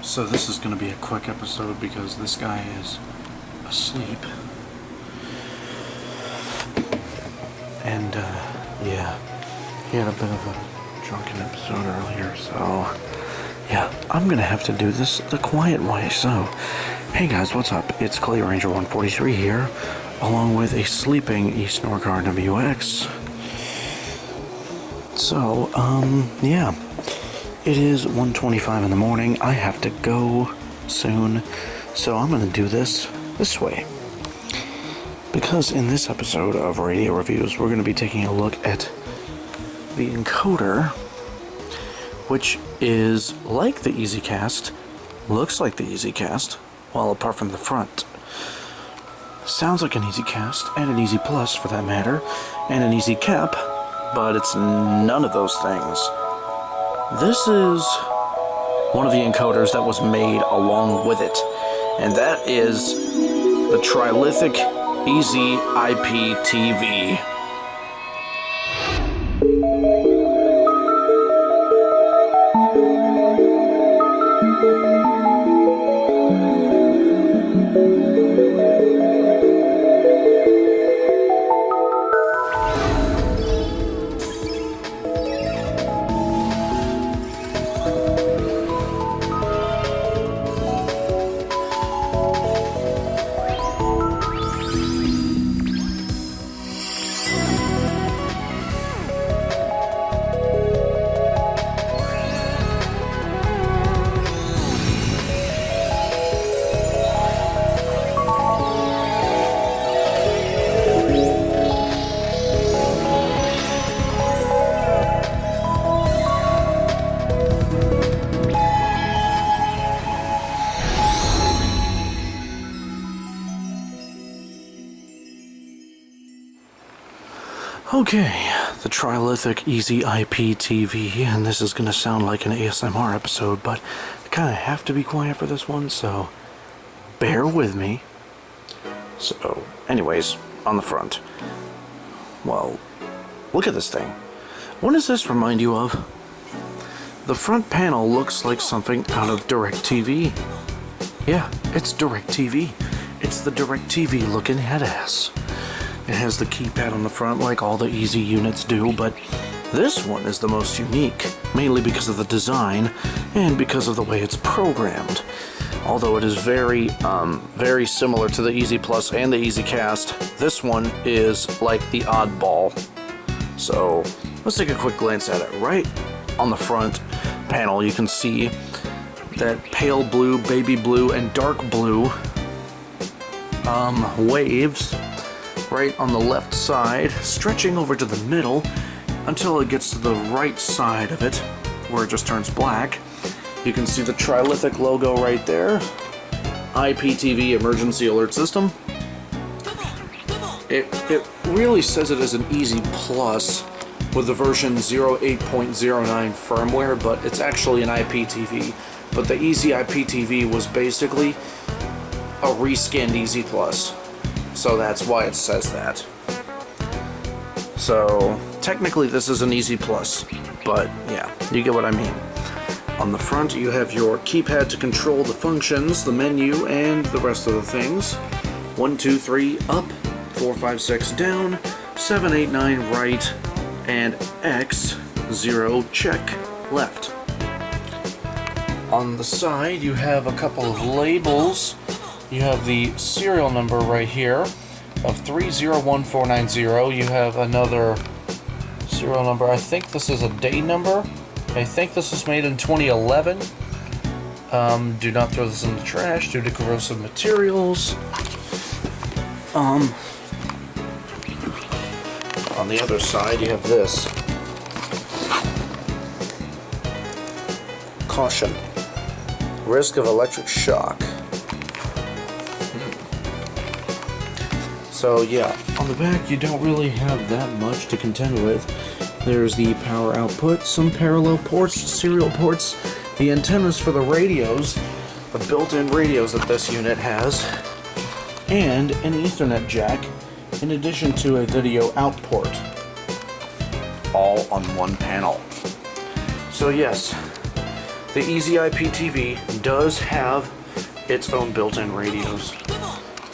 So this is going to be a quick episode because this guy is asleep. And, yeah, he had a bit of a drunken episode earlier, so, yeah, I'm going to have to do this the quiet way. So, hey guys, what's up? It's Clay Ranger 143 here, along with a sleeping EASyIPTV RWT. So, yeah. It is 1:25 in the morning. I have to go soon, so I'm going to do this way. Because in this episode of Radio Reviews, we're going to be taking a look at the encoder, which is like the EasyCast, looks like the EasyCast, well, apart from the front. Sounds like an EasyCast, and an Easy Plus for that matter, and an Easy Cap, but it's none of those things. This is one of the encoders that was made along with it, and that is the Trilithic EASyIPTV. Okay, the Trilithic EASyIPTV, and this is going to sound like an ASMR episode, but I kind of have to be quiet for this one, so bear with me. So, anyways, on the front, well, look at this thing. What does this remind you of? The front panel looks like something out of DirecTV. Yeah, it's DirecTV. It's the DirecTV looking head-ass. It has the keypad on the front like all the Easy units do, but this one is the most unique, mainly because of the design and because of the way it's programmed. Although it is very similar to the Easy Plus and the EasyCast, this one is like the oddball. So let's take a quick glance at it. Right on the front panel you can see that pale blue, baby blue, and dark blue waves right on the left side, stretching over to the middle until it gets to the right side of it, where it just turns black. You can see the Trilithic logo right there. IPTV Emergency Alert System. It really says it as an Easy Plus with the version 08.09 firmware, but it's actually an IPTV. But the EaSyIPTV was basically a reskinned Easy Plus. So that's why it says that. So technically this is an Easy Plus, but yeah, you get what I mean. On the front you have your keypad to control the functions, the menu, and the rest of the things. 1, 2, 3 up, 4, 5, 6 down, 7, 8, 9 right, and X, 0 check left. On the side you have a couple of labels. You have the serial number right here of 301490. You have another serial number. I think this is a day number. I think this was made in 2011. Do not throw this in the trash due to corrosive materials. On the other side you have this. Caution. Risk of electric shock. So yeah, on the back you don't really have that much to contend with. There's the power output, some parallel ports, serial ports, the antennas for the radios, the built-in radios that this unit has, and an Ethernet jack, in addition to a video out port. All on one panel. So yes, the EASyIPTV does have its own built-in radios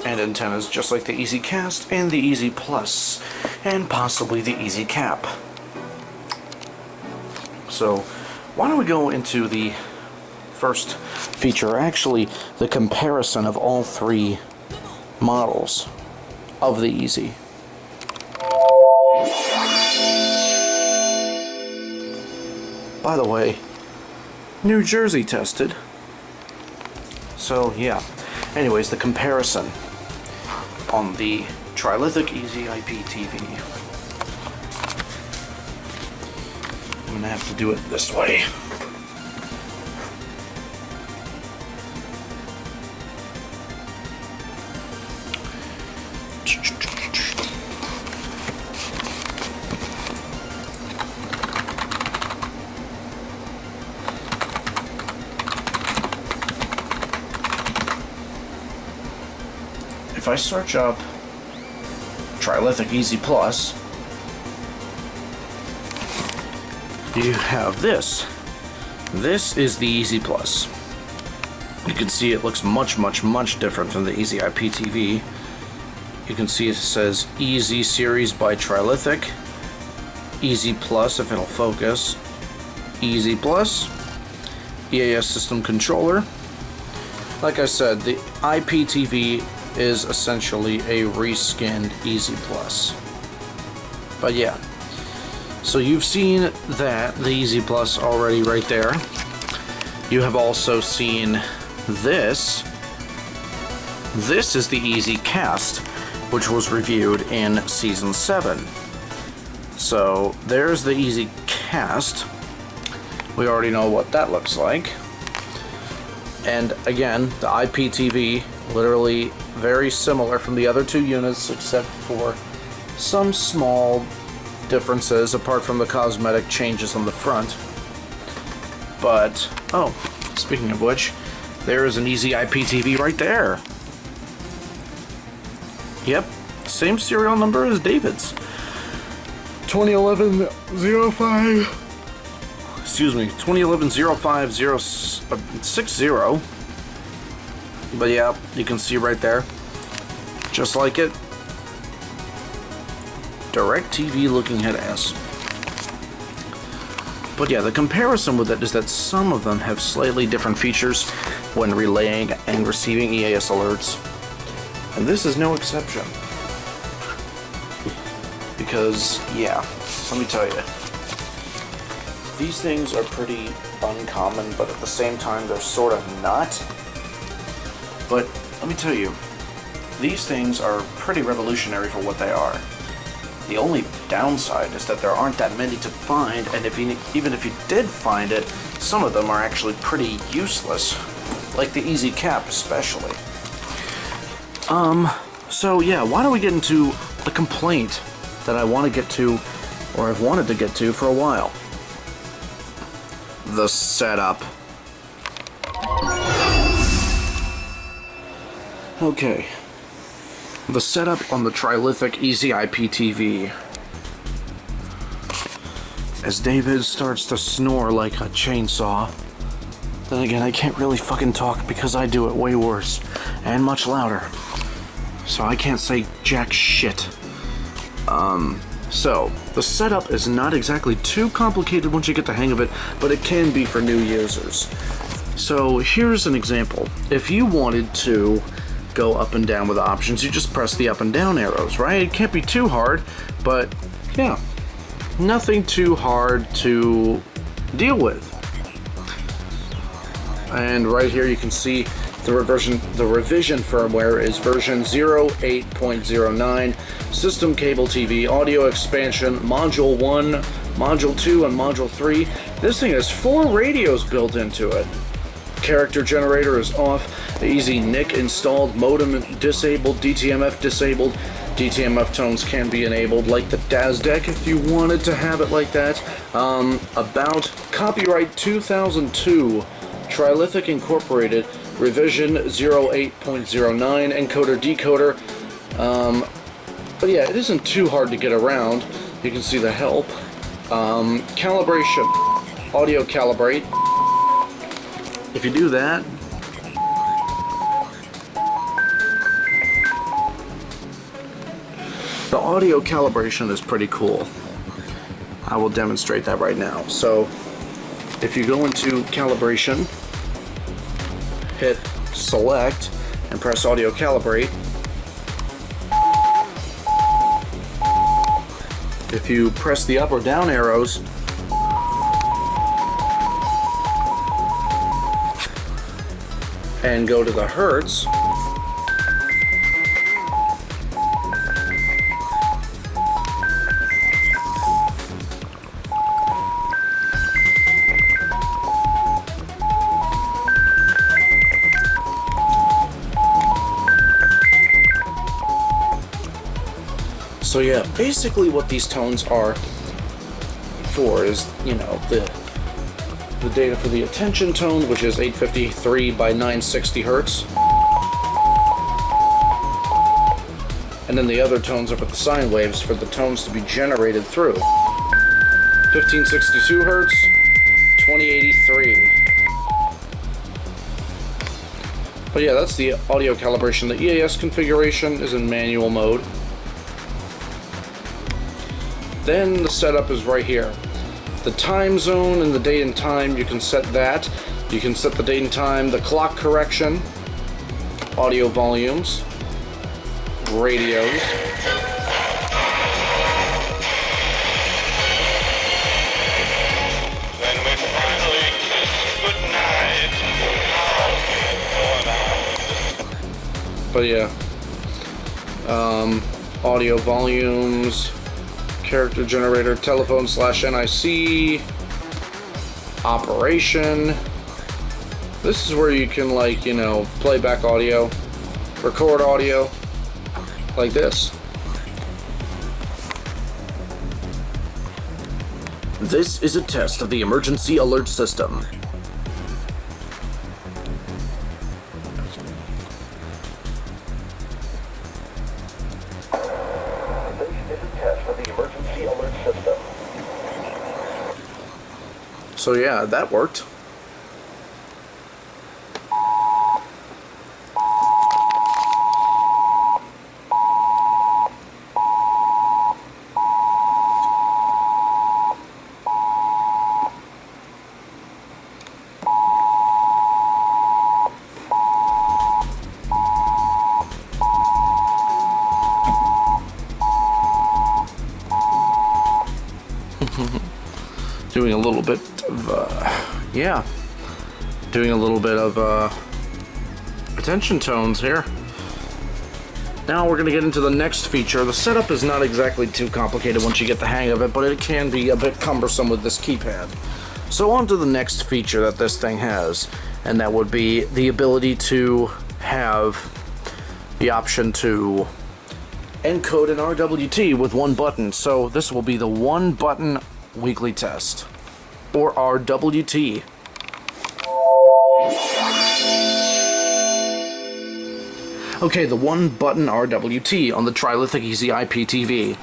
and antennas, just like the EasyCast and the Easy Plus, and possibly the EasyCap. So, why don't we go into the first feature, actually the comparison of all three models of the Easy. By the way, New Jersey tested. So yeah. Anyways, the comparison on the Trilithic EASyIPTV. I'm gonna have to do it this way. If I search up Trilithic Easy Plus, you have this. This is the Easy Plus. You can see it looks much different from the EASyIPTV. You can see it says Easy Series by Trilithic, Easy Plus if it'll focus, Easy Plus, EAS System Controller. Like I said, the IPTV is essentially a reskinned Easy Plus. But yeah, so you've seen that, the Easy Plus already right there. You have also seen this. This is the EasyCast, which was reviewed in Season 7. So there's the EasyCast. We already know what that looks like. And again, the IPTV, literally very similar from the other two units, except for some small differences apart from the cosmetic changes on the front. But, oh, speaking of which, there is an EaSyIPTV right there. Yep, same serial number as David's. 2011-05. Excuse me, 2011-05-060. But yeah, you can see right there, just like it, DirecTV looking head ass. But yeah, the comparison with it is that some of them have slightly different features when relaying and receiving EAS alerts. And this is no exception. Because, yeah, let me tell you, these things are pretty uncommon, but at the same time, they're sort of not. But let me tell you, these things are pretty revolutionary for what they are. The only downside is that there aren't that many to find, and even if you did find it, some of them are actually pretty useless, like the EasyCap especially. So yeah, why don't we get into the complaint that I want to get to, or I've wanted to get to for a while. The setup. Okay. The setup on the Trilithic EASyIPTV. As David starts to snore like a chainsaw. Then again, I can't really fucking talk because I do it way worse and much louder. So I can't say jack shit. So, the setup is not exactly too complicated once you get the hang of it, but it can be for new users. So, here's an example. If you wanted to go up and down with options, you just press the up and down arrows, right? It can't be too hard, but yeah, nothing too hard to deal with. And right here you can see the revision firmware is version 08.09, system cable TV, audio expansion, module 1, module 2, and module 3. This thing has 4 radios built into it. Character generator is off, the EasyNIC installed, modem disabled, DTMF disabled. DTMF tones can be enabled like the DASDEC if you wanted to have it like that. About copyright 2002, Trilithic Incorporated, revision 08.09, encoder decoder. But yeah, it isn't too hard to get around. You can see the help. Calibration, audio calibrate. if you do that, the audio calibration is pretty cool. I will demonstrate that right now. So if you go into calibration, hit select and press audio calibrate, if you press the up or down arrows, and go to the hertz, so yeah, basically what these tones are for is, you know, the data for the attention tone, which is 853 by 960 hertz. And then the other tones are for the sine waves for the tones to be generated through. 1562 hertz, 2083. But yeah, that's the audio calibration. The EAS configuration is in manual mode. Then the setup is right here. The time zone and the date and time, you can set that. You can set the date and time, the clock correction, audio volumes, radios. Then we finally kiss goodnight. But yeah, audio volumes, character generator, telephone /NIC, operation. This is where you can, like, you know, play back audio, record audio, like this. This is a test of the emergency alert system. So yeah, that worked. Doing a little bit of, doing a little bit of attention tones here. Now we're going to get into the next feature. The setup is not exactly too complicated once you get the hang of it, but it can be a bit cumbersome with this keypad. So on to the next feature that this thing has, and that would be the ability to have the option to encode an RWT with one button. So this will be the one button weekly test, or RWT. Okay, the one button RWT on the Trilithic EASyIPTV.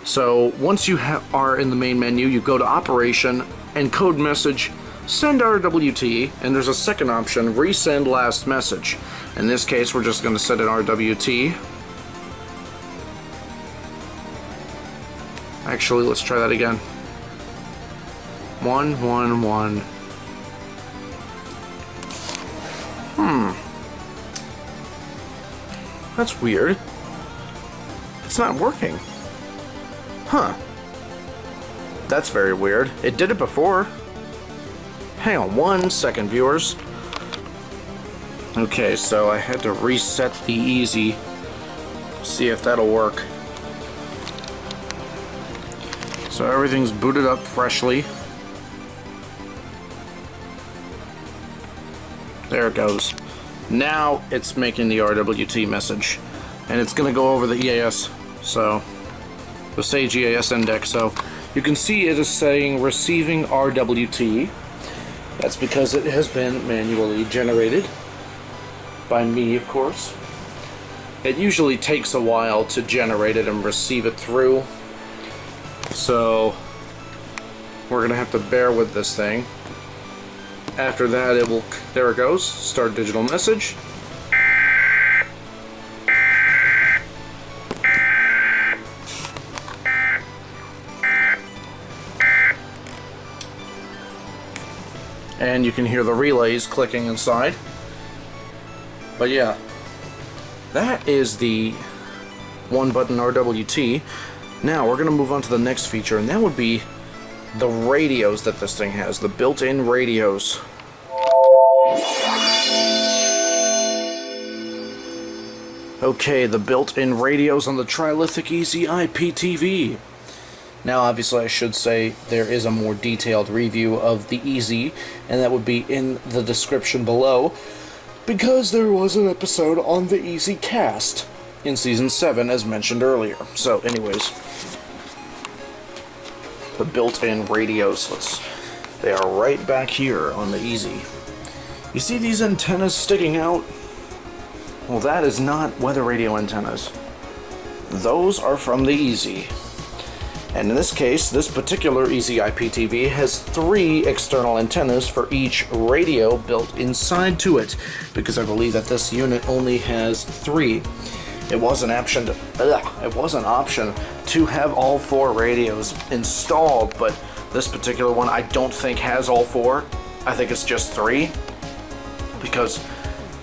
So once you are in the main menu, you go to Operation, Encode Message, Send RWT, and there's a second option, Resend Last Message. In this case, we're just going to send an RWT. Actually, let's try that again. 111. That's weird. It's not working. Huh. That's very weird. It did it before. Hang on 1 second, viewers. Okay, so I had to reset the Easy. See if that'll work. So everything's booted up freshly. There it goes. Now it's making the RWT message, and it's going to go over the EAS, so the Sage EAS ENDEC. So you can see it is saying receiving RWT. That's because it has been manually generated by me, of course. It usually takes a while to generate it and receive it through, so we're going to have to bear with this thing. After that, it will, there it goes, start digital message. And you can hear the relays clicking inside. But yeah, that is the Button RWT. Now we're going to move on to the next feature, and that would be the radios that this thing has, the built-in radios. Okay, the built-in radios on the Trilithic EASyIPTV. Now, obviously, I should say there is a more detailed review of the Easy, and that would be in the description below, because there was an episode on the Easy Cast in Season 7, as mentioned earlier. So, anyways, the built-in radios, they are right back here on the Easy. You see these antennas sticking out? Well, that is not weather radio antennas. Those are from the Easy. And in this case, this particular EASyIPTV has 3 external antennas for each radio built inside to it, because I believe that this unit only has 3. It was an option to have all 4 radios installed, but this particular one I don't think has all 4. I think it's just 3, because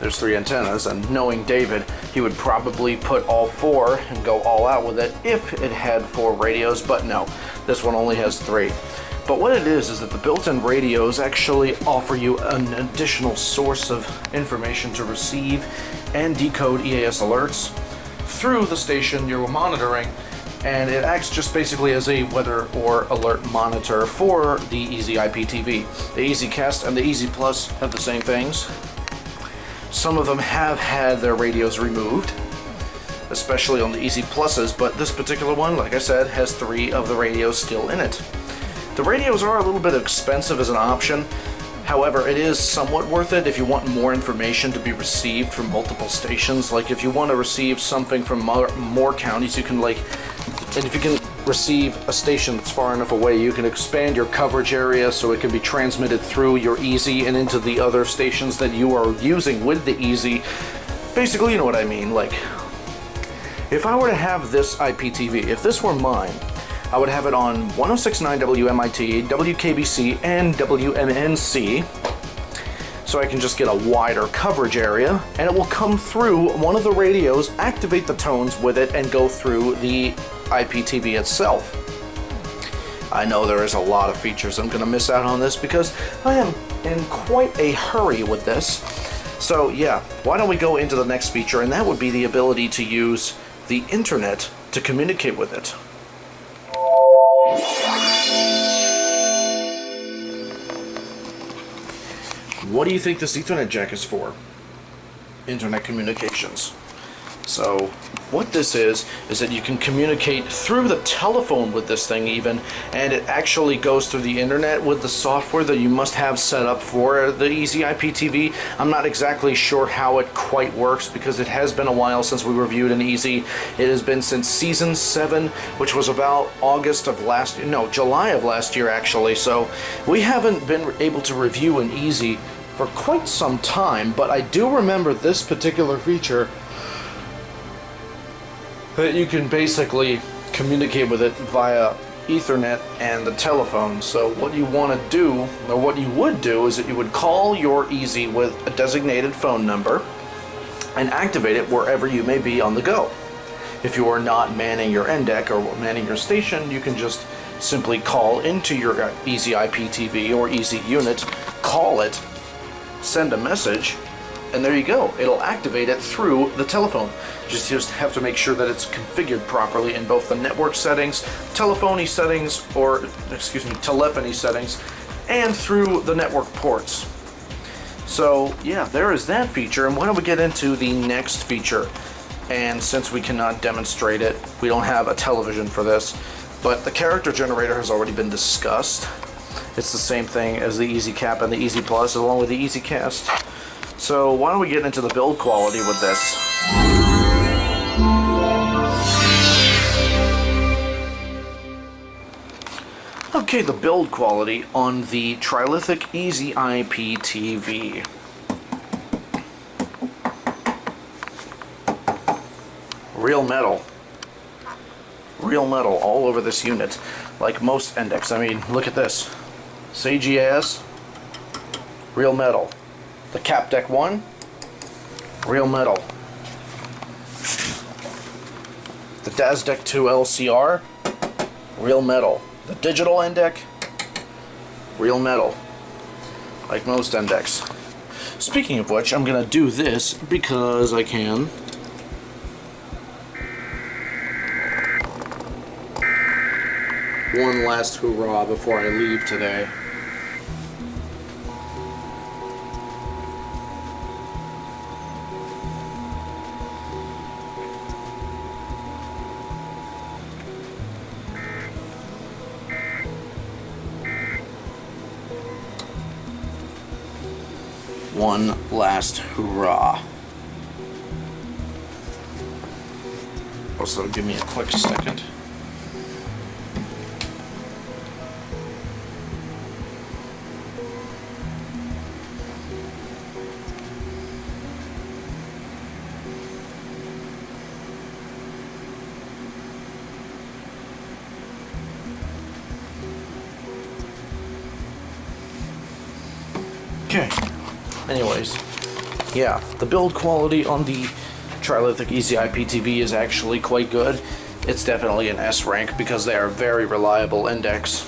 there's 3 antennas, and knowing David, he would probably put all 4 and go all out with it if it had 4 radios, but no, this one only has 3. But what it is that the built-in radios actually offer you an additional source of information to receive and decode EAS alerts through the station you're monitoring, and it acts just basically as a weather or alert monitor for the EASyIPTV. The EasyCast and the Easy Plus have the same things. Some of them have had their radios removed, especially on the Easy Pluses, but this particular one, like I said, has 3 of the radios still in it. The radios are a little bit expensive as an option. However, it is somewhat worth it if you want more information to be received from multiple stations. Like if you want to receive something from more counties, you can and if you can receive a station that's far enough away, you can expand your coverage area so it can be transmitted through your Easy and into the other stations that you are using with the Easy. Basically, you know what I mean. Like, if I were to have this IPTV, if this were mine, I would have it on 106.9 WMIT, WKBC, and WMNC, so I can just get a wider coverage area, and it will come through one of the radios, activate the tones with it, and go through the IPTV itself. I know there is a lot of features I'm going to miss out on this because I am in quite a hurry with this. So yeah, why don't we go into the next feature, and that would be the ability to use the internet to communicate with it. What do you think this Ethernet jack is for? Internet communications. So what this is that you can communicate through the telephone with this thing even, and it actually goes through the internet with the software that you must have set up for the EASyIPTV. I'm not exactly sure how it quite works because it has been a while since we reviewed an Easy. It has been since Season 7, which was about July of last year actually, so we haven't been able to review an Easy for quite some time, but I do remember this particular feature that you can basically communicate with it via Ethernet and the telephone. So what you want to do, or what you would do, is that you would call your Easy with a designated phone number and activate it wherever you may be on the go. If you are not manning your ENDEC or manning your station, you can just simply call into your EASyIPTV or Easy unit, call it, send a message, and there you go. It'll activate it through the telephone. You just have to make sure that it's configured properly in both the network settings, telephony settings, telephony settings, and through the network ports. So yeah, there is that feature, and why don't we get into the next feature? And since we cannot demonstrate it, we don't have a television for this, but the character generator has already been discussed. It's the same thing as the Easy Cap and the Easy Plus, along with the Easy Cast. So why don't we get into the build quality with this? Okay, the build quality on the Trilithic EASyIPTV. Real metal. Real metal all over this unit, like most ENDECs. I mean, look at this. CGS, real metal. The cap deck one, real metal. The DASDEC 2 LCR, real metal. The digital ENDEC, real metal, like most ENDECs. Speaking of which, I'm gonna do this because I can. One last hurrah before I leave today. One last hurrah. Also, give me a quick second. Okay. Anyways, yeah, the build quality on the Trilithic EASyIPTV is actually quite good. It's definitely an S rank because they are very reliable ENDECs.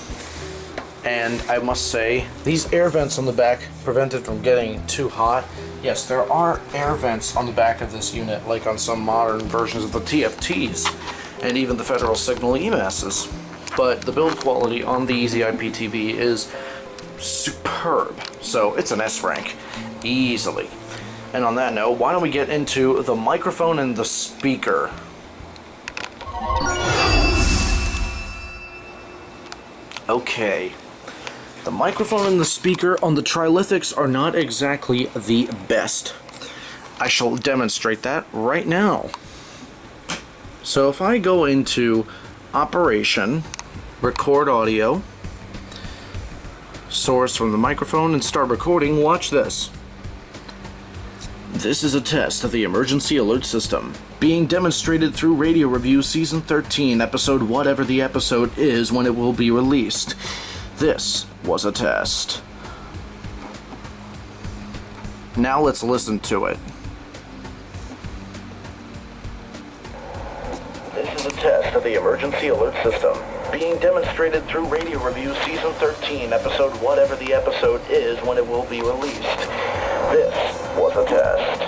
And I must say, these air vents on the back prevent it from getting too hot. Yes, there are air vents on the back of this unit, like on some modern versions of the TFTs, and even the Federal Signal EMASs. But the build quality on the EASyIPTV is superb, so it's an S rank. Easily. And on that note, why don't we get into the microphone and the speaker? Okay. The microphone and the speaker on the Trilithics are not exactly the best. I shall demonstrate that right now. So if I go into Operation, Record Audio, source from the microphone, and start recording, watch this. This is a test of the emergency alert system, being demonstrated through Radio Review Season 13, episode whatever the episode is when it will be released. This was a test. Now let's listen to it. This is a test of the emergency alert system, being demonstrated through Radio Review Season 13, episode whatever the episode is when it will be released. This was a test.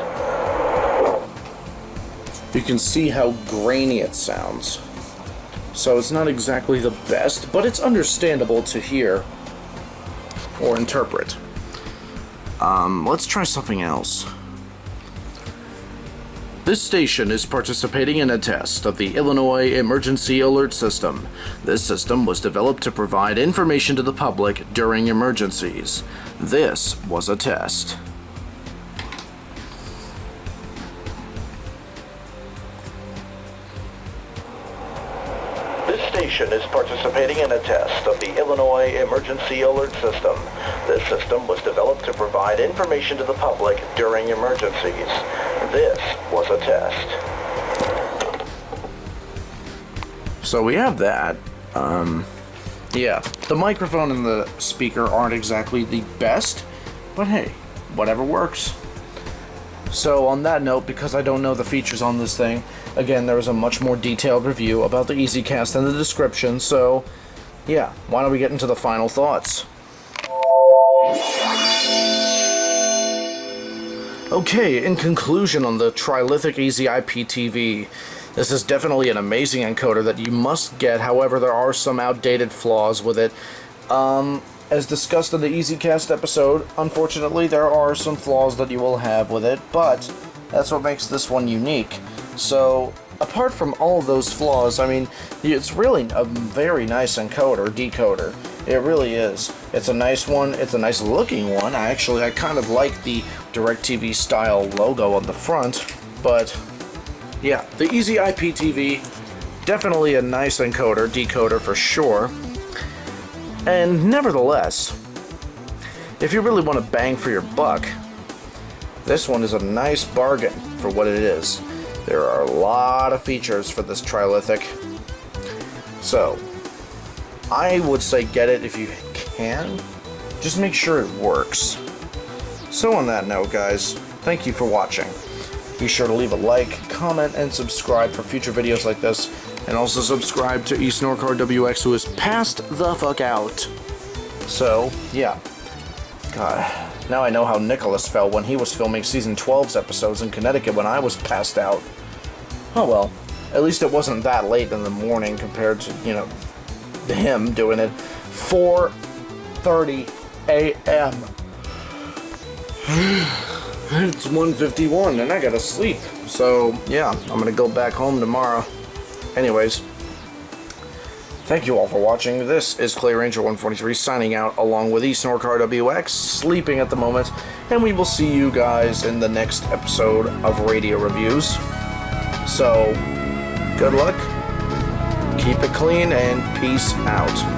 You can see how grainy it sounds. So it's not exactly the best, but it's understandable to hear or interpret. Let's try something else. This station is participating in a test of the Illinois Emergency Alert System. This system was developed to provide information to the public during emergencies. This was a test. This station is participating in a test of the Illinois Emergency Alert System. This system was developed to provide information to the public during emergencies. This was a test. So we have that. Yeah, the microphone and the speaker aren't exactly the best, but hey, whatever works. So on that note, because I don't know the features on this thing, again, there was a much more detailed review about the EasyCast in the description, so yeah, why don't we get into the final thoughts? Okay, in conclusion on the Trilithic EASyIPTV, this is definitely an amazing encoder that you must get, however there are some outdated flaws with it. As discussed in the EasyCast episode, unfortunately there are some flaws that you will have with it, but that's what makes this one unique. So, apart from all those flaws, I mean, it's really a very nice encoder, decoder. It really is. It's a nice one, it's a nice looking one. I kind of like the DirecTV style logo on the front, but yeah, the EasyIPTV, definitely a nice encoder, decoder for sure. And nevertheless, if you really want to bang for your buck, this one is a nice bargain for what it is. There are a lot of features for this Trilithic. So, I would say get it if you can. Just make sure it works. So on that note, guys, thank you for watching. Be sure to leave a like, comment, and subscribe for future videos like this. And also subscribe to ENDEC RWT, who is passed the fuck out. So, yeah. God, now I know how Nicholas felt when he was filming Season 12's episodes in Connecticut when I was passed out. Oh well, at least it wasn't that late in the morning compared to, you know, him doing it. 4:30 a.m. It's 1:51 and I gotta sleep. So, yeah, I'm gonna go back home tomorrow. Anyways, thank you all for watching. This is Clay Ranger 143 signing out along with ENDEC RWT, sleeping at the moment, and we will see you guys in the next episode of Radio Reviews. So, good luck, keep it clean, and peace out.